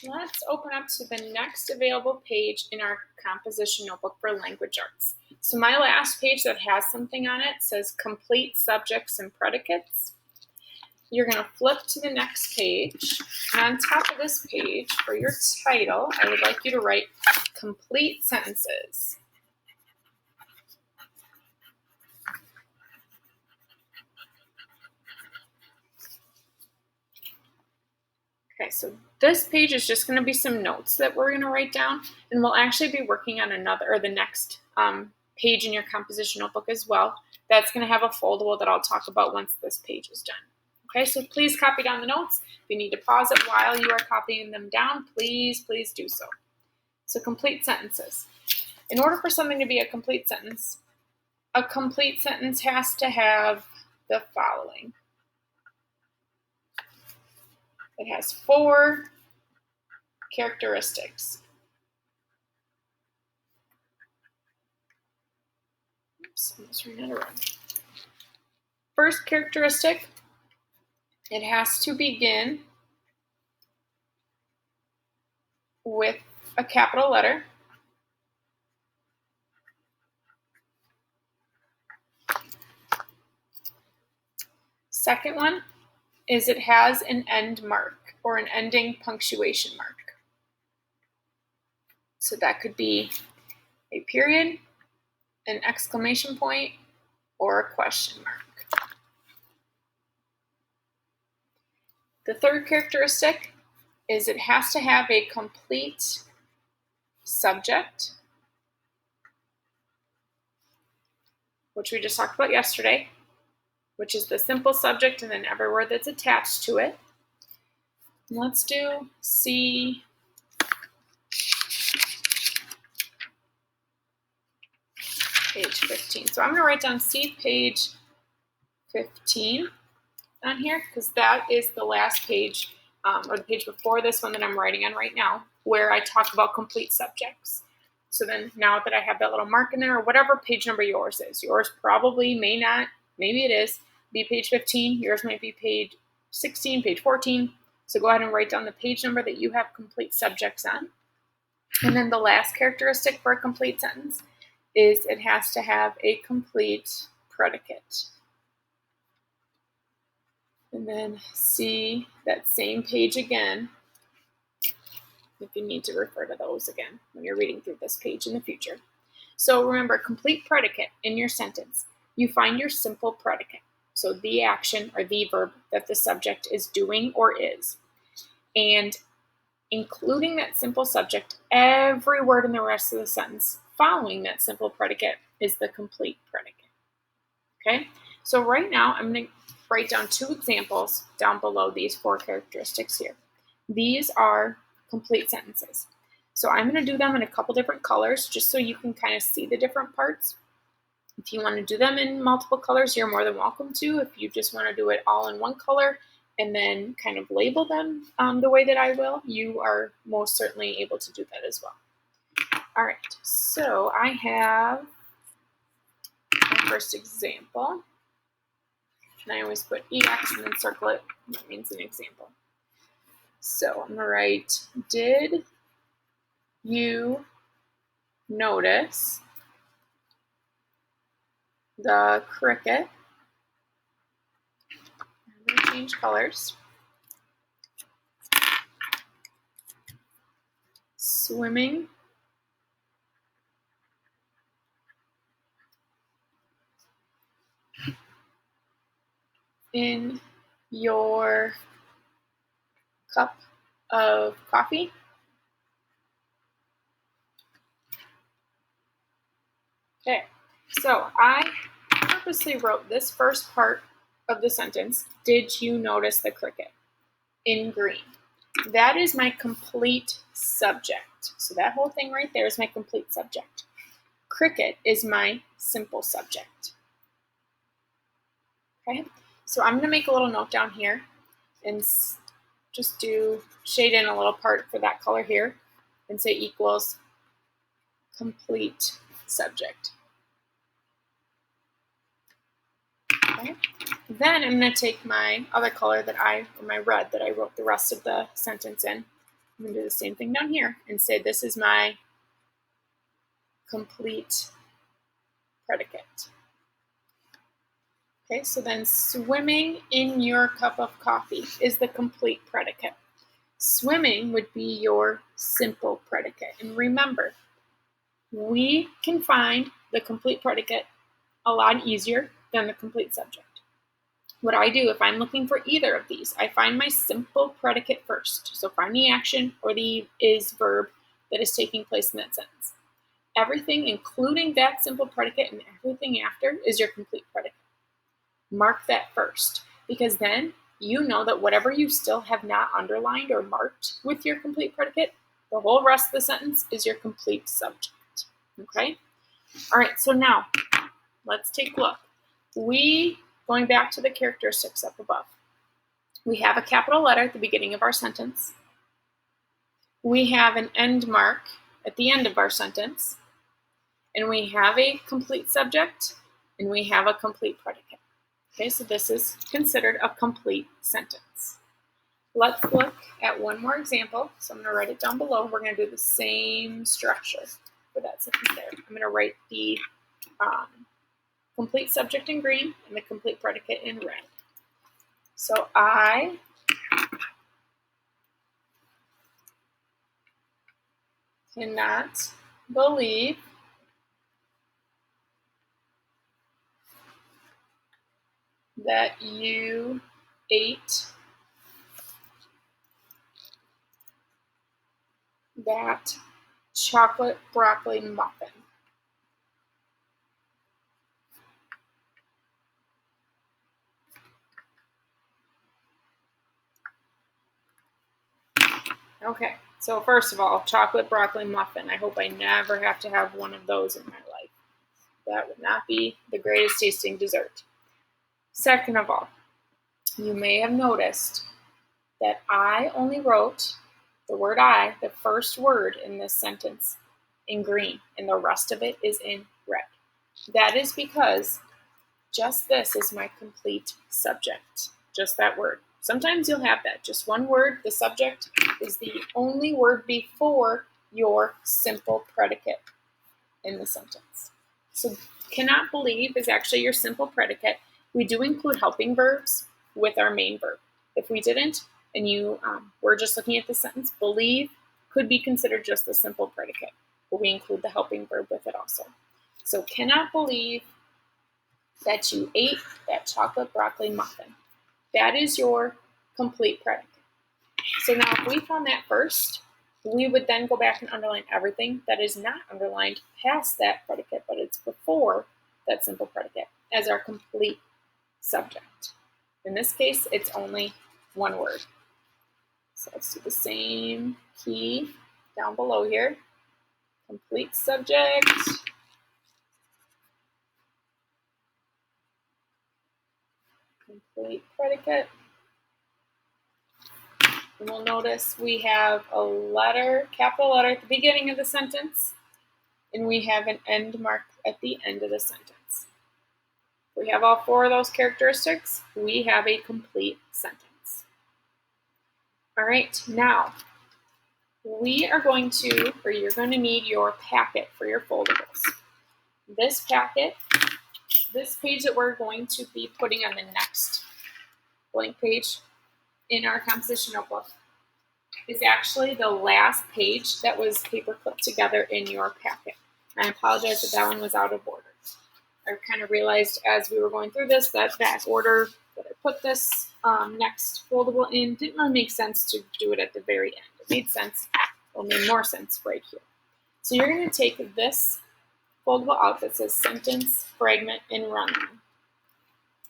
Let's open up to the next available page in our composition notebook for language arts. So my last page that has something on it says complete subjects and predicates. You're going to flip to the next page. And on top of this page, for your title, I would like you to write complete sentences. Okay, so this page is just going to be some notes that we're going to write down, and we'll actually be working on the next page in your composition notebook as well. That's going to have a foldable that I'll talk about once this page is done. Okay, so please copy down the notes. If you need to pause it while you are copying them down, please do so. So complete sentences. In order for something to be a complete sentence has to have the following. It has 4 characteristics. Oops, almost ran out of room. First characteristic, it has to begin with a capital letter. Second one is it has an end mark or an ending punctuation mark. So that could be a period, an exclamation point, or a question mark. The third characteristic is it has to have a complete subject, which we just talked about yesterday, which is the simple subject and then every word that's attached to it. Let's do C. Page 15. So I'm going to write down C page 15 on here because that is the last page or the page before this one that I'm writing on right now where I talk about complete subjects. So then now that I have that little mark in there or whatever page number yours is, yours probably may not, maybe it is, be page 15. Yours might be page 16, page 14. So go ahead and write down the page number that you have complete subjects on. And then the last characteristic for a complete sentence is it has to have a complete predicate. And then see that same page again if you need to refer to those again when you're reading through this page in the future. So remember, complete predicate in your sentence. You find your simple predicate. So the action or the verb that the subject is doing or is. And including that simple subject, every word in the rest of the sentence following that simple predicate is the complete predicate. Okay, so right now I'm going to write down 2 examples down below these 4 characteristics here. These are complete sentences. So I'm going to do them in a couple different colors just so you can kind of see the different parts. If you want to do them in multiple colors, you're more than welcome to. If you just want to do it all in one color and then kind of label them the way that I will, you are most certainly able to do that as well. All right, so I have my first example. And I always put EX and then circle it. That means an example. So I'm going to write, did you notice the cricket? I'm going to change colors. Swimming in your cup of coffee? Okay, so I purposely wrote this first part of the sentence, did you notice the cricket, in green. That is my complete subject. So that whole thing right there is my complete subject. Cricket is my simple subject. Okay, so I'm going to make a little note down here and just shade in a little part for that color here and say equals complete subject. Okay. Then I'm going to take my other color my red that I wrote the rest of the sentence in, I'm going to do the same thing down here and say this is my complete predicate. Okay, so then swimming in your cup of coffee is the complete predicate. Swimming would be your simple predicate. And remember, we can find the complete predicate a lot easier than the complete subject. What I do if I'm looking for either of these, I find my simple predicate first. So find the action or the is verb that is taking place in that sentence. Everything, including that simple predicate and everything after, is your complete predicate. Mark that first, because then you know that whatever you still have not underlined or marked with your complete predicate, the whole rest of the sentence is your complete subject. Okay? All right, so now let's take a look. Going back to the characteristics up above, we have a capital letter at the beginning of our sentence. We have an end mark at the end of our sentence. And we have a complete subject, and we have a complete predicate. Okay, so this is considered a complete sentence. Let's look at one more example. So I'm going to write it down below. We're going to do the same structure for that sentence there. I'm going to write the complete subject in green and the complete predicate in red. So I cannot believe that you ate that chocolate broccoli muffin. Okay, so first of all, chocolate broccoli muffin. I hope I never have to have one of those in my life. That would not be the greatest tasting dessert. Second of all, you may have noticed that I only wrote the word I, the first word in this sentence, in green, and the rest of it is in red. That is because just this is my complete subject, just that word. Sometimes you'll have that, just one word, the subject is the only word before your simple predicate in the sentence. So cannot believe is actually your simple predicate. We do include helping verbs with our main verb. If we didn't, and you were just looking at the sentence, believe could be considered just the simple predicate, but we include the helping verb with it also. So cannot believe that you ate that chocolate broccoli muffin. That is your complete predicate. So now if we found that first, we would then go back and underline everything that is not underlined past that predicate, but it's before that simple predicate as our complete subject. In this case, it's only one word. So let's do the same key down below here. Complete subject. Complete predicate. And we'll notice we have a letter, capital letter at the beginning of the sentence, and we have an end mark at the end of the sentence. If we have all four of those characteristics, we have a complete sentence. All right, now we are going to, or you're going to need your packet for your foldables. This packet, this page that we're going to be putting on the next blank page in our composition notebook is actually the last page that was paper clipped together in your packet. I apologize that that one was out of order. I kind of realized as we were going through this that order that I put this next foldable in didn't really make sense to do it at the very end. It made sense, or made more sense right here. So you're going to take this foldable out that says sentence, fragment, and run.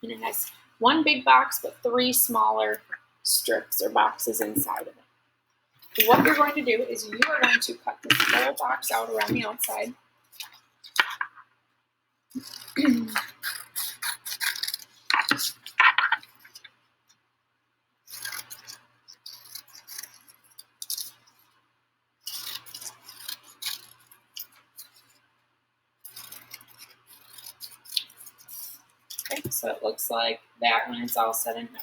And it has one big box but three smaller strips or boxes inside of it. What you're going to do is you are going to cut this whole box out around the outside. Okay, so it looks like that when it's all said and done.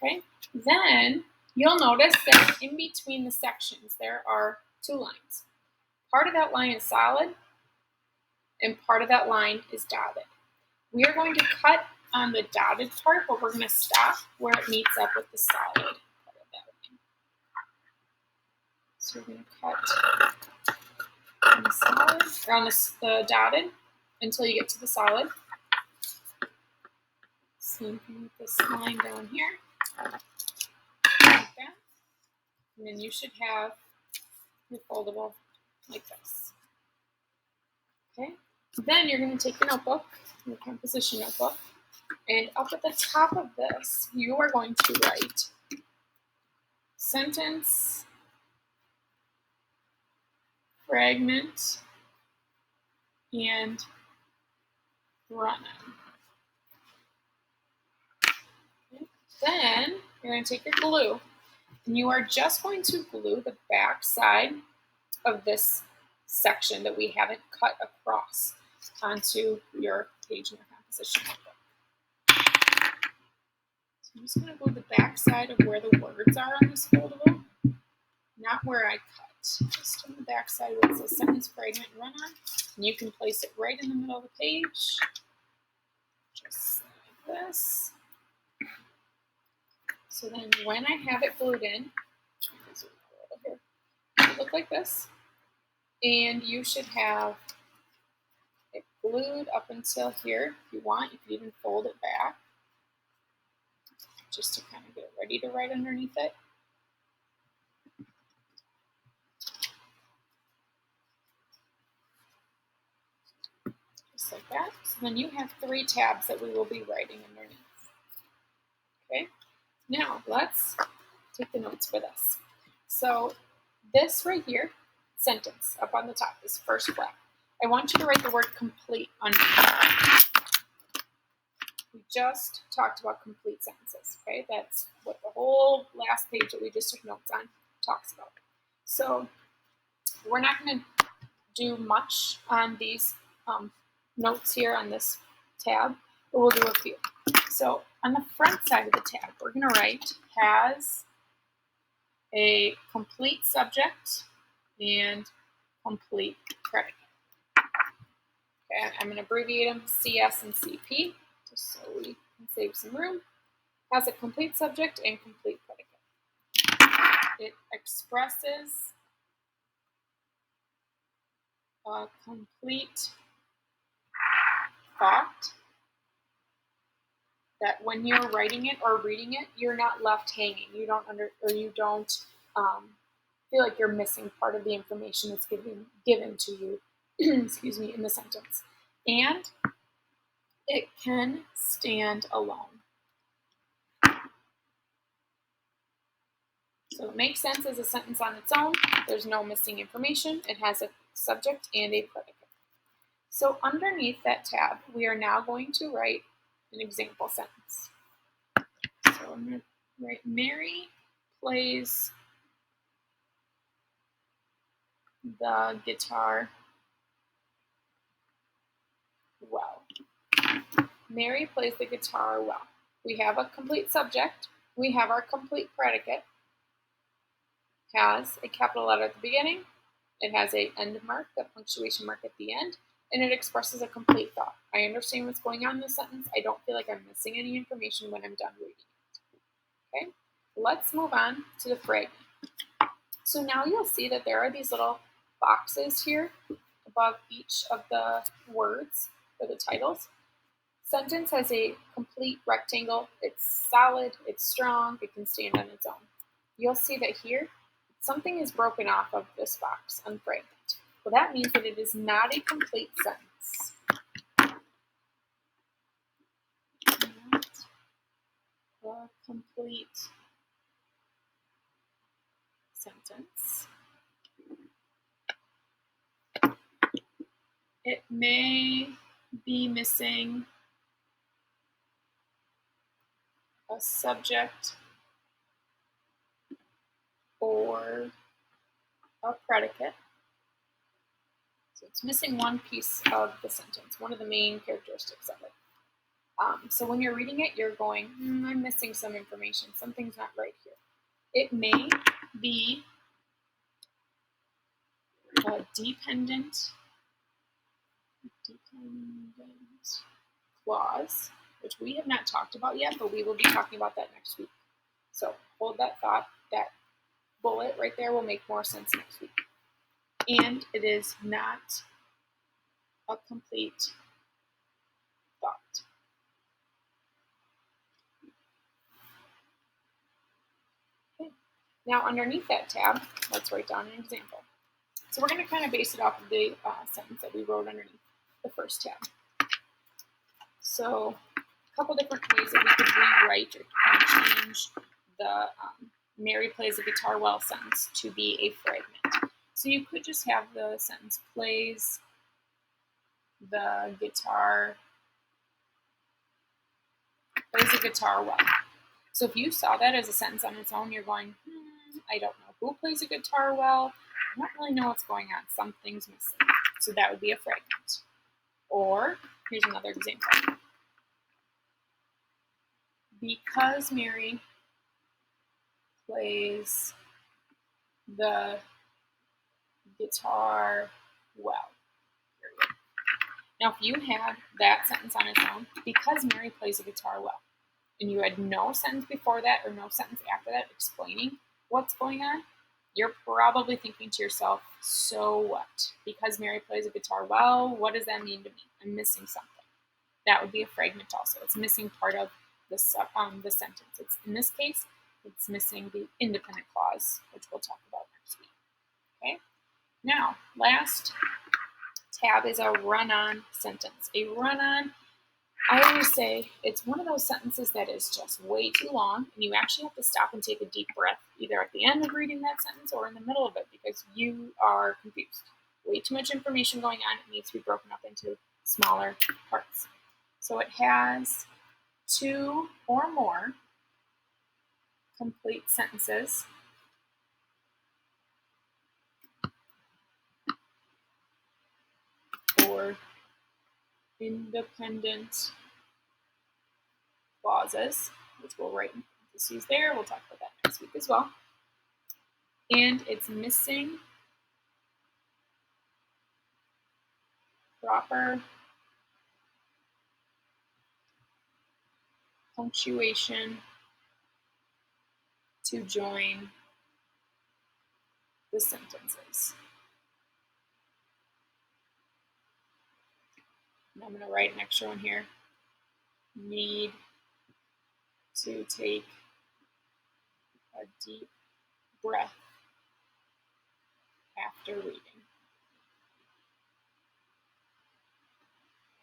Okay, then You'll notice that in between the sections there are two lines. Part of that line is solid and part of that line is dotted. We are going to cut on the dotted part, but we're going to stop where it meets up with the solid part of that line. So we're going to cut on the solid, or on the dotted until you get to the solid. Same thing with this line down here, like that. And then you should have your foldable like this. Okay. Then you're going to take your notebook, your composition notebook, and up at the top of this, you are going to write sentence, fragment, and run-on. Okay. Then you're going to take your glue, and you are just going to glue the back side of this section that we haven't cut across onto your page in your composition notebook. So I'm just going to glue the back side of where the words are on this foldable, not where I cut, just on the back side where it says sentence, fragment, and run-on. And you can place it right in the middle of the page, just like this. So then when I have it glued in, it look like this. And you should have it glued up until here. If you want, you can even fold it back just to kind of get it ready to write underneath it. Just like that. So then you have 3 tabs that we will be writing underneath. Okay, now let's take the notes for this. So this right here, sentence up on the top, this first flap, I want you to write the word complete underneath. We just talked about complete sentences, okay? That's what the whole last page that we just took notes on talks about. So we're not going to do much on these notes here on this tab, but we'll do a few. So on the front side of the tab, we're going to write has a complete subject and complete predicate. Okay, I'm going to abbreviate them CS and CP, just so we can save some room. Has a complete subject and complete predicate. It expresses a complete thought that when you're writing it or reading it, you're not left hanging. You don't feel like you're missing part of the information that's given to you, excuse me, in the sentence. And it can stand alone. So it makes sense as a sentence on its own. There's no missing information. It has a subject and a predicate. So underneath that tab, we are now going to write an example sentence. So I'm going to write Mary plays the guitar well. Mary plays the guitar well. We have a complete subject. We have our complete predicate. Has a capital letter at the beginning. It has a end mark, a punctuation mark at the end, and it expresses a complete thought. I understand what's going on in the sentence. I don't feel like I'm missing any information when I'm done reading it. Okay, let's move on to the fragment. So now you'll see that there are these little boxes here above each of the words or the titles. Sentence has a complete rectangle. It's solid, it's strong, it can stand on its own. You'll see that here, something is broken off of this box on fragment. Well, that means that it is not a complete sentence. Not a complete sentence. It may be missing a subject or a predicate. So it's missing one piece of the sentence, one of the main characteristics of it. So when you're reading it, you're going, I'm missing some information. Something's not right here. It may be a dependent clause, which we have not talked about yet, but we will be talking about that next week. So hold that thought. That bullet right there will make more sense next week. And it is not a complete thought. Okay. Now underneath that tab, let's write down an example. So we're going to kind of base it off of the sentence that we wrote underneath the first tab. So a couple different ways that we could rewrite or kind of change the Mary plays the guitar well sentence to be a fragment. So you could just have the sentence plays the guitar well. So if you saw that as a sentence on its own, you're going, I don't know who plays a guitar well. I don't really know what's going on. Something's missing. So that would be a fragment. Or here's another example. Because Mary plays the guitar well. Period. Now, if you had that sentence on its own, because Mary plays the guitar well, and you had no sentence before that or no sentence after that explaining what's going on, you're probably thinking to yourself, so what? Because Mary plays a guitar well, what does that mean to me? I'm missing something. That would be a fragment also. It's missing part of the sentence. It's, in this case, it's missing the independent clause, which we'll talk about next week. Okay? Now, last tab is a run-on sentence. A run-on, I always say, it's one of those sentences that is just way too long, and you actually have to stop and take a deep breath, either at the end of reading that sentence or in the middle of it, because you are confused. Way too much information going on. It needs to be broken up into smaller parts. So it has 2 or more complete sentences or independent clauses, which we'll write in parentheses there. We'll talk about that next week as well. And it's missing proper punctuation to join the sentences. And I'm going to write an extra one here. Need to take a deep breath after reading.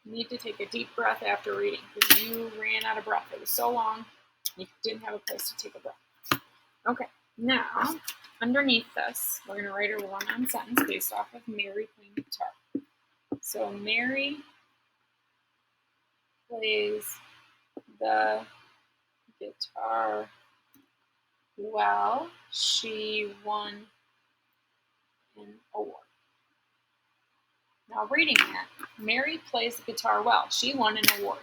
Need to take a deep breath after reading because you ran out of breath. It was so long, you didn't have a place to take a breath. Okay, now underneath this, we're going to write a run-on sentence based off of Mary playing guitar. So Mary plays the guitar well. She won an award. Now reading that, Mary plays the guitar well. She won an award.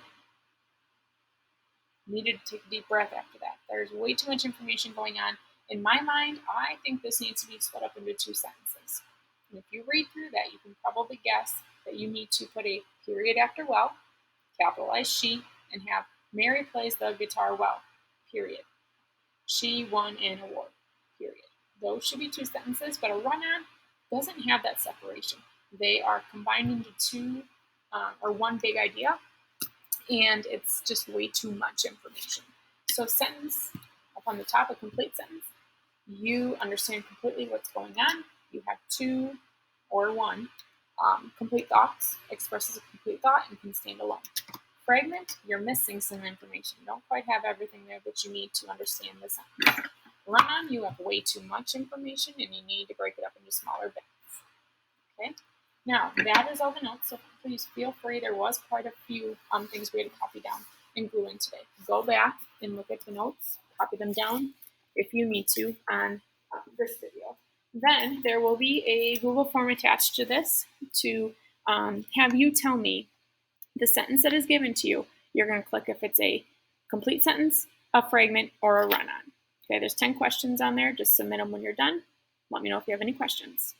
Needed to take a deep breath after that. There's way too much information going on. In my mind, I think this needs to be split up into 2 sentences. And if you read through that, you can probably guess that you need to put a period after well, capitalize she, and have Mary plays the guitar well, period. She won an award, period. Those should be 2 sentences, but a run-on doesn't have that separation. They are combined into 2 or 1 big idea, and it's just way too much information. So sentence up on the top, a complete sentence, you understand completely what's going on. You have 2 or 1 complete thoughts, expresses a complete thought, and can stand alone. Fragment, you're missing some information. You don't quite have everything there that you need to understand the sentence. Run-on, you have way too much information, and you need to break it up into smaller bits. Okay? Now, that is all the notes, so please feel free. There was quite a few things we had to copy down and glue in today. Go back and look at the notes, copy them down if you need to on this video. Then there will be a Google form attached to this to have you tell me the sentence that is given to you. You're going to click if it's a complete sentence, a fragment, or a run-on. Okay, there's 10 questions on there. Just submit them when you're done. Let me know if you have any questions.